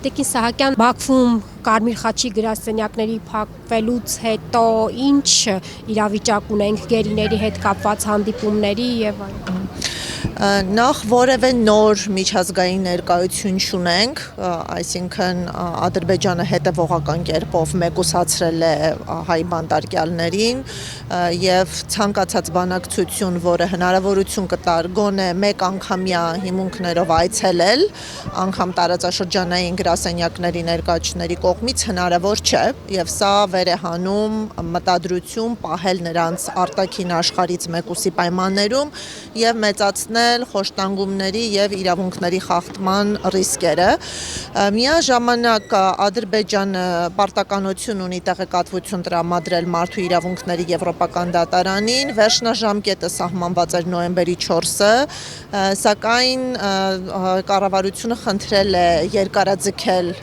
Տիկին Սահակյան, Բաքվում Կարմիր խաչի գրասենյակների փակվելուց հետո ինչ իրավիճակ ունենք գերիների հետ կապված հանդիպումների եւ այլն։ Նախ որևէ նոր միջազգային ներկայություն չունենք, այսինքն Ադրբեջանը հետևողական կերպով մեկուսացրել է հայ բանտարկյալներին եւ ցանկացած բանակցություն, որը հնարավորություն կտար գոնե մեկ անգամյա հիմունքներով այցելել, անգամ տարածաշրջանային գրասենյակների ներկայացուցիչների կողմից հնարավոր չէ եւ սա վեր է հանում մտադրություն պահել նրանց արտաքին աշխարհից մեկուսի պայմաններում եւ մեծացնել խոշտանգումների եւ իրավունքների խախտման ռիսկերը։ Միաժամանակ Ադրբեջանը պարտականություն ունի տեղեկատվություն տրամադրել մարդու իրավունքների եվրոպական դատարանին, վերջնաժամկետը սահմանված էր նոյեմբերի 4-ը, սակայն կառավարությունը խնդրել է երկարաձգել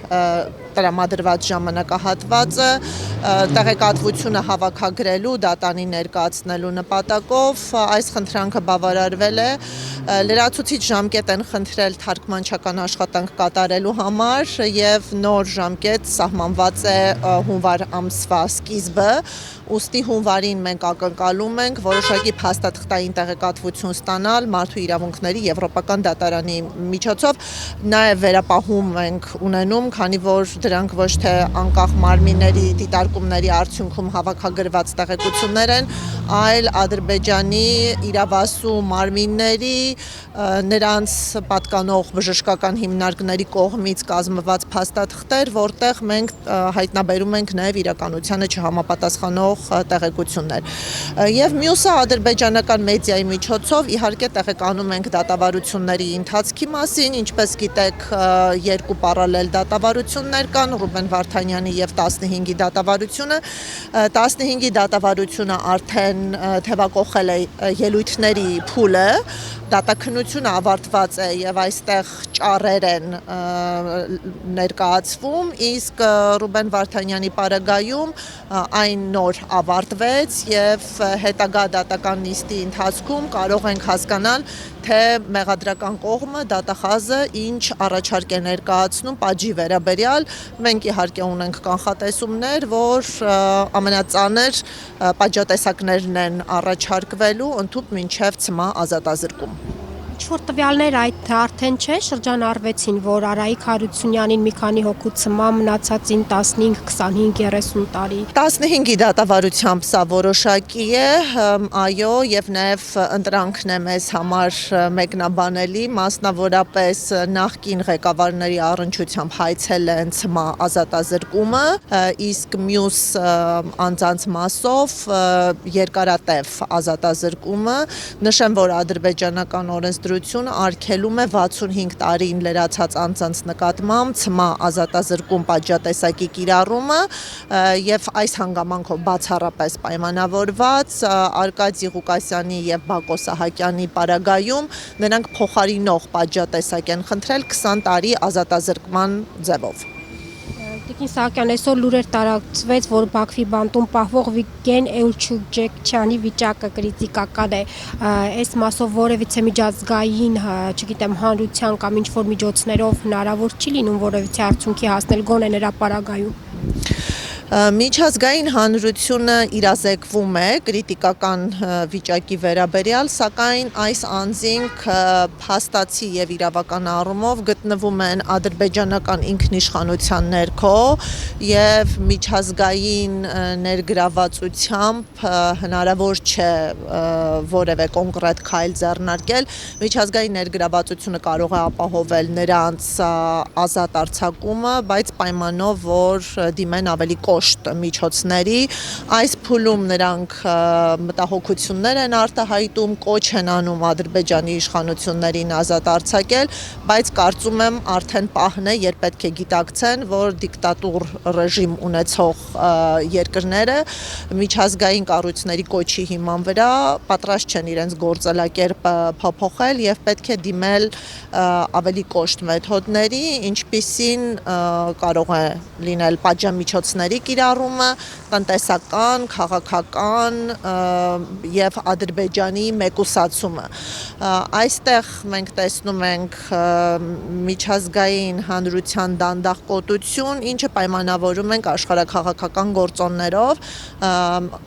տրամադրված ժամանակահատվածը տեղեկատվությունը հավաքագրելու, դատանին ներկայացնելու նպատակով այս խնդրանքը բավարարվել է։ Լրացուցիչ ժամկետ են խնդրել թարգմանչական աշխատանք կատարելու համար եւ նոր ժամկետ սահմանված է հունվար ամսվա սկիզբը, ուստի հունվարին մենք ակնկալում ենք որոշակի փաստաթղթային տեղեկատվություն ստանալ մարդու իրավունքների եվրոպական դատարանի միջոցով, նաեւ վերապահում ենք ունենում, քանի որ դրանք ոչ թե անկախ մարմինների դիտարկումների արդյունքում հավաքագրված տեղեկություններ են, այլ Ադրբեջանի իրավասու մարմինների նրանց պատկանող բժշկական հիմնարկների կողմից կազմված փաստաթղթեր, որտեղ մենք հայտնաբերում ենք նաև իրականությանը չհամապատասխանող տեղեկություններ։ Եվ մյուսը ադրբեջանական մեդիայի միջոցով իհարկե տեղեկանում ենք դատավարությունների ընթացքի մասին, ինչպես գիտեք, երկու պարալել դատավարություններ կան, Ռուբեն Վարդանյանի եւ 15-ի դատավարությունը։ 15-ի դատավարությունը արդեն թեվակողել է ելույթների փուլը, դատաքննությունը ավարտված է եւ այստեղ ճառեր են ներկայացվում, իսկ Ռուբեն Վարդանյանի պարագայում այն նոր ավարտվեց եւ հետագա դատական նիստի ընթացքում կարող ենք հասկանալ, թե մեղադրական կողմը դատախազը ինչ առաջարկ է ներկայացնում պատժի վերաբերյալ։ Մենք իհարկե ունենք կանխատեսումներ, որ ամենածանր պատժատեսակներն են առաջարկվելու ընդհուպ մինչև ցմահ ազատազրկում։ Ինչ-որ տվյալներ այդ արդեն չէ շրջանառվեցին, որ Արայիկ Հարությունյանին մի քանի հոգու ցմահ, մնացածին 15, 25, 30 տարի։ 15-ի դատավարությամբ սա որոշակի է, այո, եւ նաեւ ընտրանքն է մեզ համար մեկնաբանելի, մասնավորապես նախկին ղեկավարների առնչությամբ հայցել են ցմահ ազատազրկումը, իսկ մյուս անձանց մասով երկարատև ազատազրկումը։ Նշեմ, որ ադրբեջանական օրենսդրությունը արգելում է 65 տարին լրացած անձանց նկատմամբ ցմահ ազատազրկում պատժատեսակի կիրառումը եւ այս հանգամանքով բացառապես պայմանավորված Արկադի Ղուկասյանի եւ Բակո Սահակյանի պարագայում նրանք փոխարինող պատժատեսակ են խնդրել 20 տարի ազատազրկման ձևով։ Տիկին Սահակյան, այսօր լուրեր տարածվեց, որ Բաքվի բանտում պահվող Վիգեն Էլչուջեկչյանի վիճակը կրիտիկական է։ Այս մասով որևիցե միջազգային, չգիտեմ, հանրության կամ ինչ-որ միջոցներով հնարավոր չի լինում որևիցե արդյունքի հասնել գոնե նրա պարագայում։ Միջազգային հանրությունը իրազեկվում է կրիտիկական վիճակի վերաբերյալ, սակայն այս անձինք փաստացի եւ իրավական առումով գտնվում են ադրբեջանական ինքնիշխանության ներքո եւ միջազգային ներգրավվածությամբ հնարավոր չէ որևէ կոնկրետ քայլ ձեռնարկել։ Միջազգային ներգրավվածությունը կարող է ապահովել նրանց ազատ արձակումը, բայց պայմանով, որ դիմեն ավելի կոշտ միջոցների, այս փուլում նրանք մտահոգություններ են արտահայտում, կոչ են անում Ադրբեջանի իշխանություններին ազատ արձակել, բայց կարծում եմ արդեն պահն է, երբ պետք է գիտակցեն, որ դիկտատուր ռեժիմ ունեցող երկրները միջազգային կառույցների կոչի հիման վրա պատրաստ չեն իրենց գործելակերպը փոփոխել եւ պետք է դիմել ավելի կոշտ մեթոդների, ինչպիսին կարող է լինել պատժամիջոցների կիրառումը, տնտեսական, քաղաքական եւ Ադրբեջանի մեկուսացումը։ Այստեղ մենք տեսնում ենք միջազգային հանրության դանդաղկոտություն, ինչը պայմանավորում ենք աշխարհաքաղաքական գործոններով,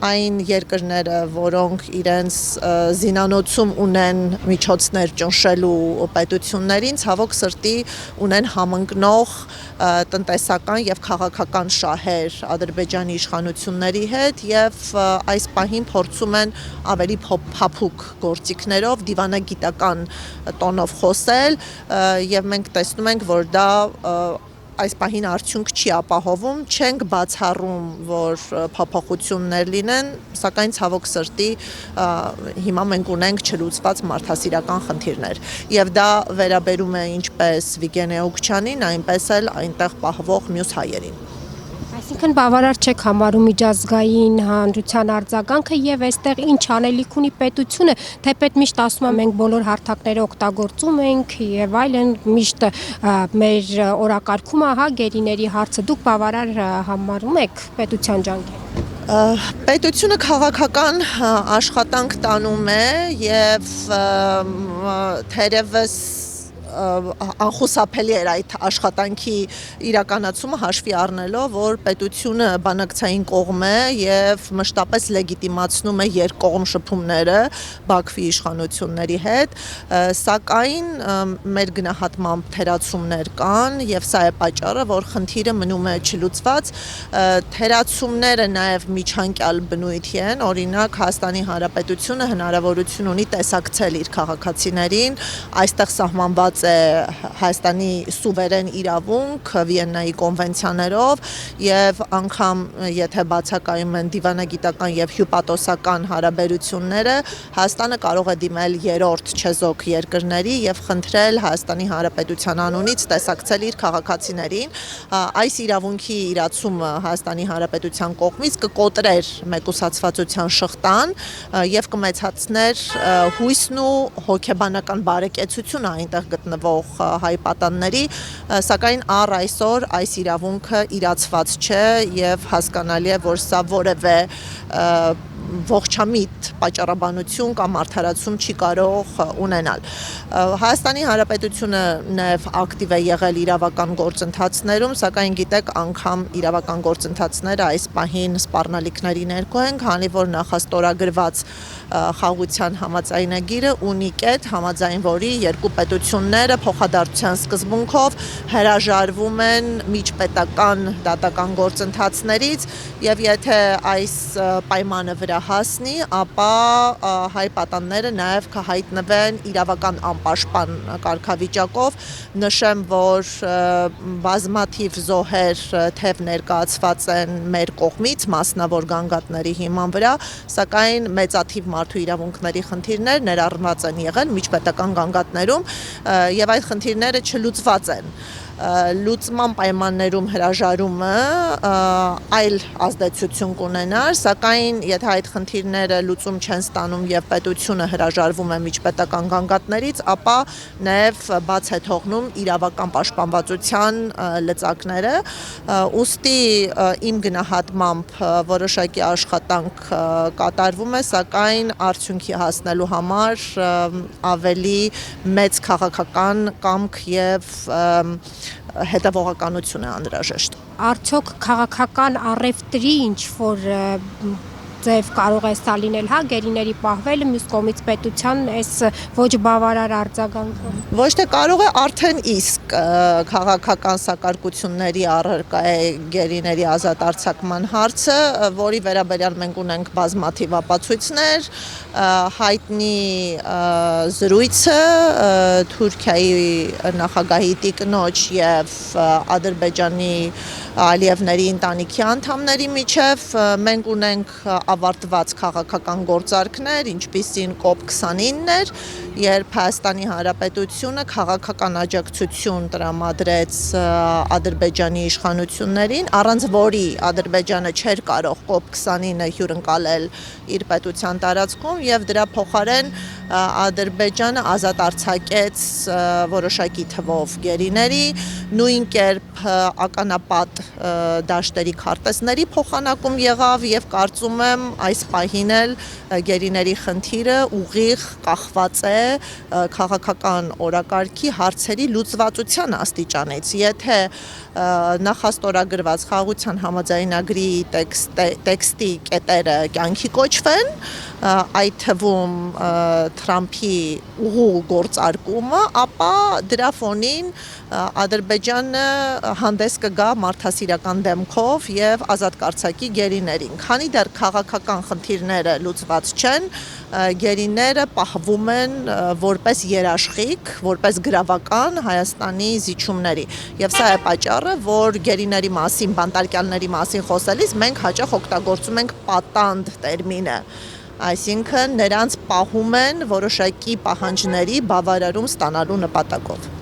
այն երկրները, որոնք իրենց զինանոցում ունեն միջոցներ ճնշելու պետություններին, ցավոք սրտի ունեն համընկնող տնտեսական եւ քաղաքական շահեր Ադրբեջանի իշխանությունների հետ եւ այս պահին փորձում են ավելի փափուկ գործիքներով դիվանագիտական տոնով խոսել եւ մենք տեսնում ենք, որ դա այս պահին արդյունք չի ապահովում, չենք բացառում, որ փոփոխություններ լինեն, սակայն ցավոք սրտի հիմա մենք ունենք չլուծված մարդասիրական խնդիրներ։ Եվ դա վերաբերում է ինչպես Վիգեն Էուկչյանին, այնպես էլ այնտեղ պահվող մյուս հայերին։ Այսինքն բավարար չեք համարում միջազգային հանրության արձագանքը եւ այստեղ ինչ անելիք ունի պետությունը, թեպետ միշտ ասում եմ մենք բոլոր հարթակները օգտագործում ենք եւ այլն, միշտ մեր օրակարգում է գերիների հարցը, դուք բավարար համարում եք պետության ջանքերը։ Պետությունը քաղաքական աշխատանք տանում է եւ թերևս անխուսափելի էր այդ աշխատանքի իրականացումը հաշվի առնելով, որ պետությունը բանակցային կողմ է եւ մշտապես լեգիտիմացնում է երկկողմ շփումները Բաքվի իշխանությունների հետ, սակայն մեր գնահատմամբ թերացումներ կան եւ սա է պատճառը, որ խնդիրը մնում է չլուծված, թերացումները նաեւ միջանկյալ բնույթի են, օրինակ Հայաստանի Հանրապետությունը հնարավորություն ունի տեսակցել իր քաղաքացիներին, այստեղ սահմանված է Հայաստանի սուվերեն իրավունք Վիեննայի կոնվենցիաներով եւ անգամ եթե բացակայում են դիվանագիտական եւ հյուպատոսական հարաբերությունները, Հայաստանը կարող է դիմել երրորդ չեզոք երկրների եւ խնդրել Հայաստանի Հանրապետության անունից տեսակցել իր քաղաքացիներին։ Այս իրավունքի իրացումը Հայաստանի Հանրապետության կողմից կկոտրեր մեկուսացվածության շղթան եւ կմեծացներ հույսն ու հոգեբանական բարեկեցությունը այնտեղ գտնվող հայ պատանների, սակայն առ այսօր այս իրավունքը իրացված չէ եւ հասկանալի է, որ սա որևէ ողջամիտ պատճառաբանություն կամ արդարացում չի կարող ունենալ։ Հայաստանի Հանրապետությունը նաև ակտիվ է եղել իրավական գործընթացներում, սակայն գիտեք, անգամ իրավական գործընթացները այս պահին սպառնալիքների ներքո են, քանի որ նախաստորագրված խաղաղության համաձայնագիրը ունի կետ, համաձայն որի երկու պետությունները փոխադարձության սկզբունքով հրաժարվում են միջպետական դատական գործընթացներից եւ եթե այս պայմանը վրա հասնի, ապա հայ պատանները նաև կհայտնվեն իրավական անպաշտպան կարգավիճակով։ Նշեմ, որ բազմաթիվ զոհեր թեև ներկայացված են մեր կողմից մասնավոր գանգատների հիման վրա, սակայն մեծաթիվ մարդու իրավունքների խնդիրներ ներառված են եղել միջպետական գանգատներում եւ այդ խնդիրները չլուծված են։ Լուծման պայմաններում հրաժարումը այլ ազդեցություն կունենար, սակայն եթե այդ խնդիրները լուծում չեն ստանում եւ պետությունը հրաժարվում է միջպետական գանգատներից, ապա նաեւ բաց է թողնում իրավական պաշտպանվածության լծակները, ուստի իմ գնահատմամբ որոշակի աշխատանք կատարվում է, սակայն արդյունքի հասնելու համար ավելի մեծ քաղաքական կամք եւ հետևողականություն է անհրաժեշտ։ Արդյոք քաղաքական առևտրի ինչ որ ձև կարող է սա լինել, գերիների պահվելը, մյուս կողմից պետության այս ոչ բավարար արձագանքով։ Ոչ թե կարող է, արդեն իսկ քաղաքական սակարկությունների առարկա է գերիների ազատ արձակման հարցը, որի վերաբերյալ մենք ունենք բազմաթիվ ապացույցներ, հայտնի զրույցը Թուրքիայի նախագահի տիկնոջ եւ Ադրբեջանի Ալիևների ընտանիքի անդամների միջև մենք ունենք ավարտված քաղաքական գործարքներ, ինչպիսին COP29-ներ երբ Հայաստանի Հանրապետությունը քաղաքական աջակցություն տրամադրեց Ադրբեջանի իշխանություններին, առանց որի Ադրբեջանը չէր կարող COP29-ը հյուրընկալել իր պետության տարածքում եւ դրա փոխարեն Ադրբեջանը ազատ արձակեց որոշակի թվով գերիների, նույն կերպ ականապատ դաշտերի քարտեզների փոխանակում եղավ եւ կարծում եմ այս պահին էլ գերիների խնդիրը ուղիղ կախված է քաղաքական օրակարգի հարցերի լուծվածության աստիճանից։ Եթե նախաստորագրված խաղաղության համաձայնագրի տեքստի կետերը կյանքի կոչվեն, այդ թվում Թրամփի ուղու գործարկումը, ապա դրա ֆոնին Ադրբեջանը հանդես կգա մարդասիրական դեմքով եւ ազատ կարձակի գերիներին։ Քանի դեռ քաղաքական խնդիրները լուծված չեն, գերիները պահվում են որպես երաշխիք, որպես գրավական Հայաստանի զիջումների։ Եվ սա է պատճառը, որ գերիների մասին, բանտարկյալների մասին խոսելիս մենք հաճախ օգտագործում ենք պատանդ տերմինը։ Այսինքն նրանց պահում են որոշակի պահանջների բավարարում ստանալու նպատակով։